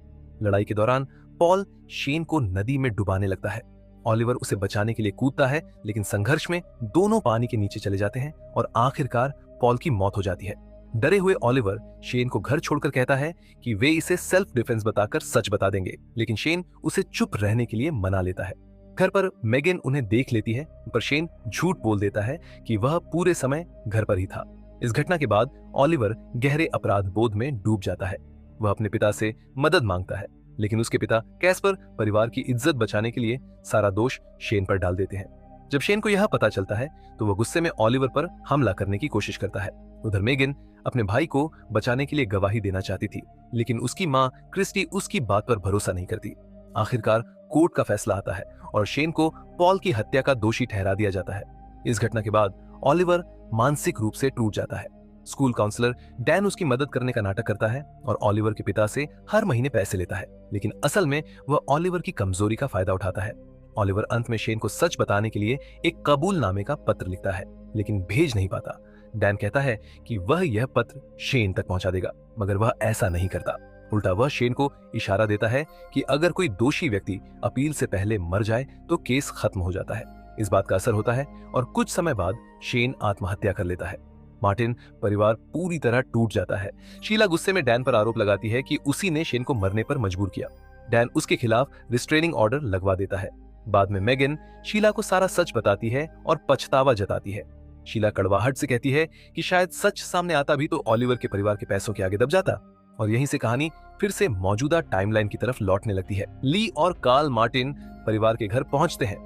लड़ाई के दौरान पॉल शेन को नदी में डुबाने लगता है। ऑलिवर उसे बचाने के लिए कूदता है, लेकिन संघर्ष में दोनों पानी के नीचे चले जाते हैं और आखिरकार पॉल की मौत हो जाती है। डरे हुए ऑलिवर शेन को घर छोड़कर कहता है कि वे इसे सेल्फ डिफेंस बताकर सच बता देंगे, लेकिन शेन उसे चुप रहने के लिए मना लेता है। घर पर मेगन उन्हें देख लेती है, पर शेन झूठ बोल देता है कि वह पूरे समय घर पर ही था। इस घटना के बाद ऑलिवर गहरे अपराध बोध में डूब जाता है। वह अपने पिता से मदद मांगता है, लेकिन उसके पिता कैस्पर परिवार की इज्जत बचाने के लिए सारा दोष शेन पर डाल देते हैं। जब शेन को यह पता चलता है तो वह गुस्से में ऑलिवर पर हमला करने की कोशिश करता है। उधर मेगन अपने भाई को बचाने के लिए गवाही देना चाहती थी, लेकिन उसकी मां क्रिस्टी उसकी बात पर भरोसा नहीं करती। आखिरकार कोर्ट का फैसला आता है और शेन को पॉल की हत्या का दोषी ठहरा दिया जाता है। इस घटना के बाद ऑलिवर मानसिक रूप से टूट जाता है। स्कूल काउंसलर डैन उसकी मदद करने का नाटक करता है और ऑलिवर के पिता से हर महीने पैसे लेता है, लेकिन असल में वह ऑलिवर की कमजोरी का फायदा उठाता है। ऑलिवर अंत में शेन को सच बताने के लिए एक कबूलनामे का पत्र लिखता है, लेकिन भेज नहीं पाता। डैन कहता है कि वह यह पत्र शेन तक पहुंचा देगा, मगर वह ऐसा नहीं करता। उल्टा वह शेन को इशारा देता है कि अगर कोई दोषी व्यक्ति अपील से पहले मर जाए तो केस खत्म हो जाता है। इस बात का असर होता है और कुछ समय बाद शेन आत्महत्या कर लेता है। मार्टिन परिवार पूरी तरह टूट जाता है। शीला गुस्से में डैन पर आरोप लगाती है कि उसी ने शेन को मरने पर मजबूर किया। डैन उसके खिलाफ रिस्ट्रेनिंग ऑर्डर लगवा देता है। बाद में मेगन शीला को सारा सच बताती है और पछतावा जताती है। शीला कड़वाहट से कहती है कि शायद सच सामने आता भी तो ओलिवर के परिवार के पैसों के आगे दब जाता। और यहीं से कहानी फिर से मौजूदा टाइमलाइन की तरफ लौटने लगती है। ली और कार्ल मार्टिन परिवार के घर पहुंचते हैं।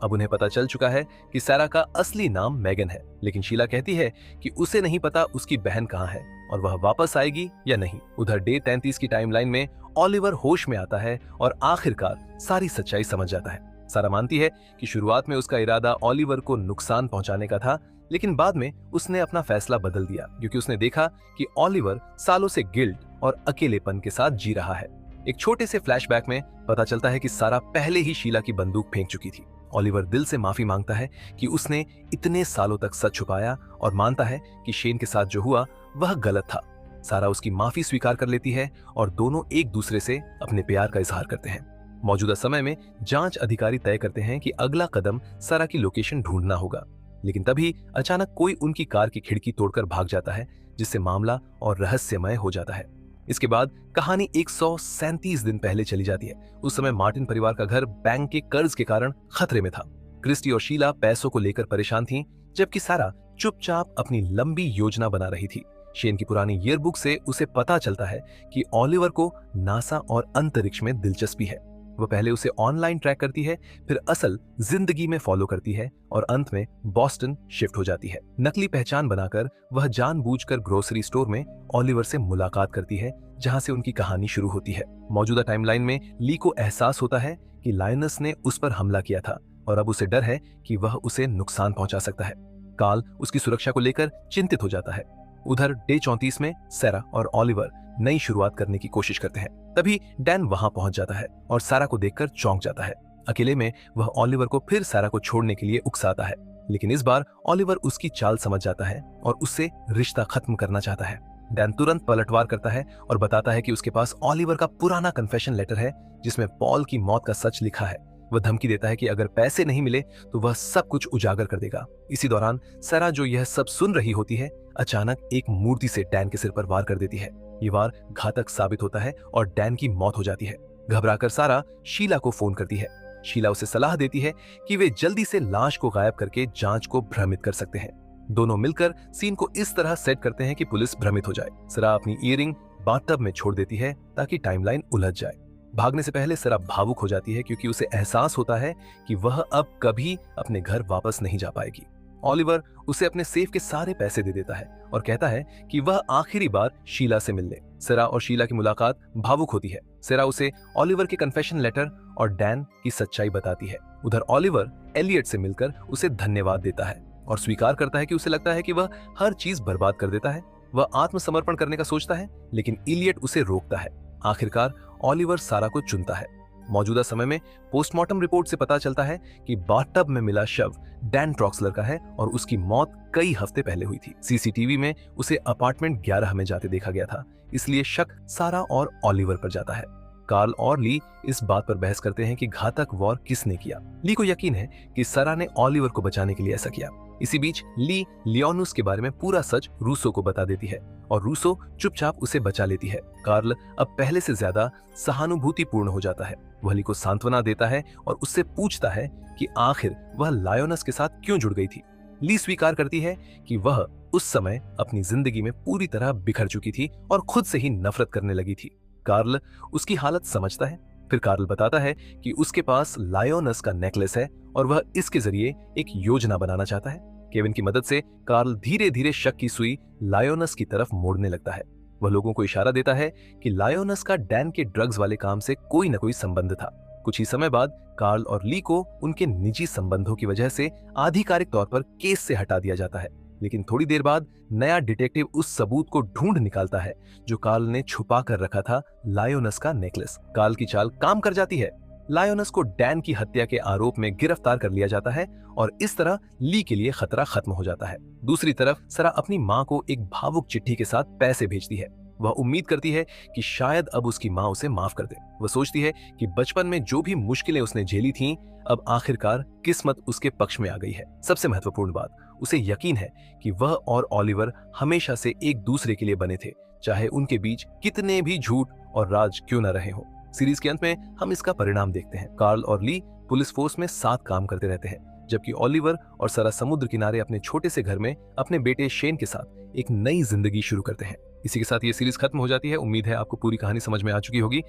अब उन्हें पता चल चुका है कि सारा का असली नाम मेगन है, लेकिन शीला कहती है कि उसे नहीं पता उसकी बहन कहाँ है और वह वापस आएगी या नहीं। उधर डे 33 की टाइमलाइन में ओलिवर होश में आता है और आखिरकार सारी सच्चाई समझ जाता है। सारा मानती है कि शुरुआत में उसका इरादा ओलिवर को नुकसान पहुंचाने का था, लेकिन बाद में उसने अपना फैसला बदल दिया क्योंकि उसने देखा कि ओलिवर सालों से गिल्ट और अकेलेपन के साथ जी रहा है। एक छोटे से फ्लैशबैक में पता चलता है कि सारा पहले ही शीला की बंदूक फेंक चुकी थी। ओलिवर दिल से माफी मांगता है कि उसने इतने सालों तक सच छुपाया और मानता है कि शेन के साथ जो हुआ वह गलत था। सारा उसकी माफी स्वीकार कर लेती है और दोनों एक दूसरे से अपने प्यार का इजहार करते हैं। मौजूदा समय में जांच अधिकारी तय करते हैं कि अगला कदम सारा की लोकेशन ढूंढना होगा, लेकिन तभी अचानक कोई उनकी कार की खिड़की तोड़कर भाग जाता है, जिससे मामला और रहस्यमय हो जाता है। इसके बाद कहानी 137 दिन पहले चली जाती है। उस समय मार्टिन परिवार का घर बैंक के कर्ज के कारण खतरे में था। क्रिस्टी और शीला पैसों को लेकर परेशान थीं, जबकि सारा चुपचाप अपनी लंबी योजना बना रही थी। शेन की पुरानी ईयरबुक से उसे पता चलता है कि ओलिवर को नासा और अंतरिक्ष में दिलचस्पी है। वह पहले उसे ऑनलाइन ट्रैक करती है, फिर असल जिंदगी में फॉलो करती है और अंत में बॉस्टन शिफ्ट हो जाती है। नकली पहचान बनाकर वह जानबूझकर ग्रोसरी स्टोर में ओलिवर से मुलाकात करती है, जहां से उनकी कहानी शुरू होती है। मौजूदा टाइमलाइन में ली को एहसास होता है कि लायनस ने उस पर हमला किया था और अब उसे डर है कि वह उसे नुकसान पहुंचा सकता है। कार्ल उसकी सुरक्षा को लेकर चिंतित हो जाता है। उधर डे 34 में सारा और ओलिवर नई शुरुआत करने की कोशिश करते हैं। तभी डैन वहां पहुंच जाता है और सारा को देखकर चौंक जाता है। अकेले में वह ओलिवर को फिर सारा को छोड़ने के लिए उकसाता है, लेकिन इस बार ओलिवर उसकी चाल समझ जाता है और उससे रिश्ता खत्म करना चाहता है। डैन तुरंत पलटवार करता है और बताता है कि उसके पास ओलिवर का पुराना कन्फेशन लेटर है, जिसमें पॉल की मौत का सच लिखा है। वह धमकी देता है कि अगर पैसे नहीं मिले तो वह सब कुछ उजागर कर देगा। इसी दौरान सारा, जो यह सब सुन रही होती है, अचानक एक मूर्ति से डैन के सिर पर वार कर देती है। ये वार घातक साबित होता है और डैन की मौत हो जाती है। घबराकर सारा शीला को फोन करती है। शीला उसे सलाह देती है कि वे जल्दी से लाश को गायब करके जांच को भ्रमित कर सकते हैं। दोनों मिलकर सीन को इस तरह सेट करते हैं कि पुलिस भ्रमित हो जाए। सारा अपनी ईयरिंग बाथटब में छोड़ देती है ताकि टाइमलाइन उलझ जाए। भागने से पहले सारा भावुक हो जाती है क्योंकि उसे एहसास होता है कि वह अब कभी अपने घर वापस नहीं जा पाएगी। ओलिवर उसे अपने सेफ के सारे पैसे दे देता है और कहता है कि वह आखिरी बार शीला से मिल ले। सारा और शीला की मुलाकात भावुक होती है। सारा उसे ओलिवर के कन्फेशन लेटर और डैन की सच्चाई बताती है। उधर ओलिवर एलियट से मिलकर उसे धन्यवाद देता है और स्वीकार करता है कि उसे लगता है कि वह हर चीज बर्बाद कर देता है। वह आत्मसमर्पण करने का सोचता है, लेकिन इलियट उसे रोकता है। आखिरकार ओलिवर सारा को चुनता है। मौजूदा समय में पोस्टमार्टम रिपोर्ट से पता चलता है कि बाथटब में मिला शव डैन ट्रॉक्सलर का है और उसकी मौत कई हफ्ते पहले हुई थी। सीसीटीवी में उसे अपार्टमेंट 11 में जाते देखा गया था, इसलिए शक सारा और ओलिवर पर जाता है। कार्ल और ली इस बात पर बहस करते हैं कि घातक वॉर किसने किया। ली को यकीन है कि सारा ने ओलिवर को बचाने के लिए ऐसा किया। इसी बीच ली लियोनुस के बारे में पूरा सच रूसो को बता देती है और रूसो चुपचाप उसे बचा लेती है। कार्ल अब पहले से ज्यादा सहानुभूतिपूर्ण हो जाता है। वह ली को सांत्वना देता है और उससे पूछता है कि आखिर वह लायोनस के साथ क्यों जुड़ गई थी। ली स्वीकार करती है कि वह उस समय अपनी जिंदगी में पूरी तरह बिखर चुकी थी और खुद से ही नफरत करने लगी थी। कार्ल उसकी हालत समझता है। फिर कार्ल बताता है कि उसके पास लायोनस का नेकलेस है और वह इसके जरिए एक योजना बनाना चाहता है। केविन की मदद से कार्ल धीरे धीरे शक की सुई लायोनस की तरफ मोड़ने लगता है। वह लोगों को इशारा देता है कि लायोनस का डैन के ड्रग्स वाले काम से कोई न कोई संबंध था। कुछ ही समय बाद कार्ल और ली को उनके निजी संबंधों की वजह से आधिकारिक तौर पर केस से हटा दिया जाता है, लेकिन थोड़ी देर बाद नया डिटेक्टिव उस सबूत को ढूंढ निकालता है जो कार्ल ने छुपा कर रखा था, लायोनस का नेकलेस। कार्ल की चाल काम कर जाती है। लायोनस को डैन की हत्या के आरोप में गिरफ्तार कर लिया जाता है और इस तरह ली के लिए खतरा खत्म हो जाता है। दूसरी तरफ सारा अपनी मां को एक भावुक चिट्ठी के साथ पैसे भेजती है। वह उम्मीद करती है कि शायद अब उसकी माँ उसे माफ कर दे। वह सोचती है कि बचपन में जो भी मुश्किलें उसने झेली थीं, अब आखिरकार किस्मत उसके पक्ष में आ गई है। सबसे महत्वपूर्ण बात, उसे यकीन है कि वह और ओलिवर हमेशा से एक दूसरे के लिए बने थे, चाहे उनके बीच कितने भी झूठ और राज क्यों न रहे हों। सीरीज के अंत में हम इसका परिणाम देखते हैं। कार्ल और ली पुलिस फोर्स में साथ काम करते रहते हैं, जबकि ओलिवर और सारा समुद्र किनारे अपने छोटे से घर में अपने बेटे शेन के साथ एक नई जिंदगी शुरू करते हैं। इसी के साथ ये सीरीज खत्म हो जाती है। उम्मीद है आपको पूरी कहानी समझ में आ चुकी होगी।